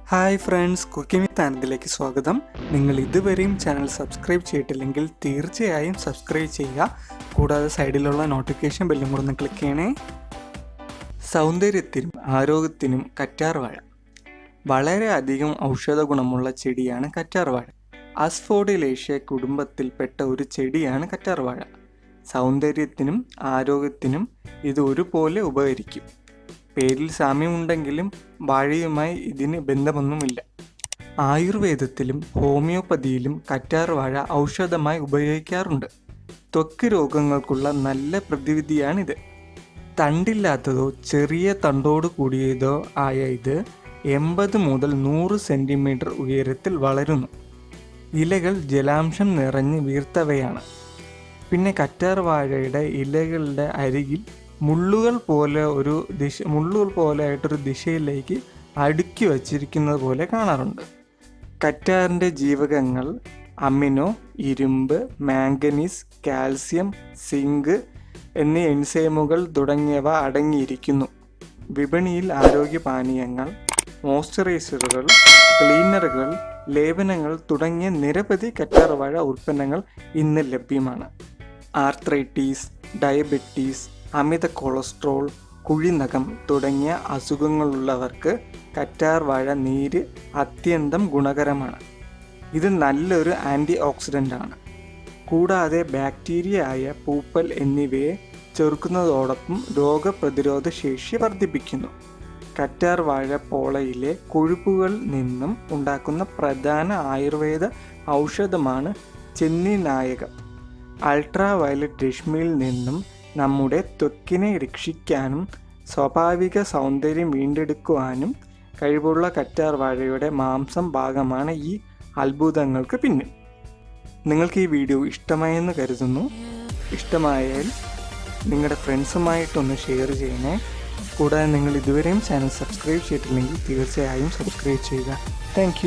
Hi friends, cooking വിത്ത് ആനന്ദിലേക്ക് സ്വാഗതം. നിങ്ങൾ ഇതുവരെയും ചാനൽ സബ്സ്ക്രൈബ് ചെയ്തിട്ടില്ലെങ്കിൽ തീർച്ചയായും സബ്സ്ക്രൈബ് ചെയ്യുക. കൂടാതെ സൈഡിലുള്ള നോട്ടിഫിക്കേഷൻ ബെല്ലും കൂടെ ഒന്ന് ക്ലിക്ക് ചെയ്യണേ. സൗന്ദര്യത്തിനും ആരോഗ്യത്തിനും കറ്റാർവാഴ വളരെയധികം ഔഷധ ഗുണമുള്ള ചെടിയാണ് കറ്റാർവാഴ. അസ്ഫോഡിലേഷ്യ കുടുംബത്തിൽപ്പെട്ട ഒരു ചെടിയാണ് കറ്റാർവാഴ. സൗന്ദര്യത്തിനും ആരോഗ്യത്തിനും ഇത് ഒരുപോലെ ഉപകരിക്കും. പേരിൽ സാമ്യമുണ്ടെങ്കിലും വാഴയുമായി ഇതിന് ബന്ധമൊന്നുമില്ല. ആയുർവേദത്തിലും ഹോമിയോപ്പതിയിലും കറ്റാർവാഴ ഔഷധമായി ഉപയോഗിക്കാറുണ്ട്. ത്വക്ക് രോഗങ്ങൾക്കുള്ള നല്ല പ്രതിവിധിയാണിത്. തണ്ടില്ലാത്തതോ ചെറിയ തണ്ടോട് കൂടിയതോ ആയ ഇത് 80 മുതൽ 100 സെൻറ്റിമീറ്റർ ഉയരത്തിൽ വളരുന്നു. ഇലകൾ ജലാംശം നിറഞ്ഞ് വീർത്തവയാണ്. പിന്നെ കറ്റാർവാഴയുടെ ഇലകളുടെ അരികിൽ മുള്ളുകൾ പോലെയായിട്ടൊരു ദിശയിലേക്ക് അടുക്കി വച്ചിരിക്കുന്നത് പോലെ കാണാറുണ്ട്. കറ്റാറിൻ്റെ ജീവകങ്ങൾ അമിനോ, ഇരുമ്പ്, മാംഗനീസ്, കാൽസ്യം, സിങ്ക് എന്നീ എൻസൈമുകൾ തുടങ്ങിയവ അടങ്ങിയിരിക്കുന്നു. വിപണിയിൽ ആരോഗ്യപാനീയങ്ങൾ, മോയ്സ്ചറൈസറുകൾ, ക്ലീനറുകൾ, ലേപനങ്ങൾ തുടങ്ങിയ നിരവധി കറ്റാർവാഴ ഉൽപ്പന്നങ്ങൾ ഇന്ന് ലഭ്യമാണ്. ആർത്രൈറ്റീസ്, ഡയബറ്റീസ്, അമിത കൊളസ്ട്രോൾ, കുഴിനഖം തുടങ്ങിയ അസുഖങ്ങളുള്ളവർക്ക് കറ്റാർവാഴ നീര് അത്യന്തം ഗുണകരമാണ്. ഇത് നല്ലൊരു ആൻറ്റി ഓക്സിഡൻ്റാണ്. കൂടാതെ ബാക്ടീരിയ ആയ പൂപ്പൽ എന്നിവയെ ചെറുക്കുന്നതോടൊപ്പം രോഗപ്രതിരോധ ശേഷി വർദ്ധിപ്പിക്കുന്നു. കറ്റാർവാഴ പോളയിലെ കൊഴുപ്പുകളിൽ നിന്നും ഉണ്ടാക്കുന്ന പ്രധാന ആയുർവേദ ഔഷധമാണ് ചെന്നിനായകം. അൾട്രാ വയലറ്റ് രശ്മിയിൽ നിന്നും നമ്മുടെ ത്വക്കിനെ രക്ഷിക്കാനും സ്വാഭാവിക സൗന്ദര്യം വീണ്ടെടുക്കുവാനും കഴിവുള്ള കറ്റാർവാഴയുടെ മാംസം ഭാഗമാണ് ഈ അത്ഭുതങ്ങൾക്ക് പിന്നിൽ. നിങ്ങൾക്ക് ഈ വീഡിയോ ഇഷ്ടമായെന്ന് കരുതുന്നു. ഇഷ്ടമായാൽ നിങ്ങളുടെ ഫ്രണ്ട്സുമായിട്ടൊന്ന് ഷെയർ ചെയ്യണേ. കൂടാതെ നിങ്ങൾ ഇതുവരെയും ചാനൽ സബ്സ്ക്രൈബ് ചെയ്തിട്ടില്ലെങ്കിൽ തീർച്ചയായും സബ്സ്ക്രൈബ് ചെയ്യുക. താങ്ക്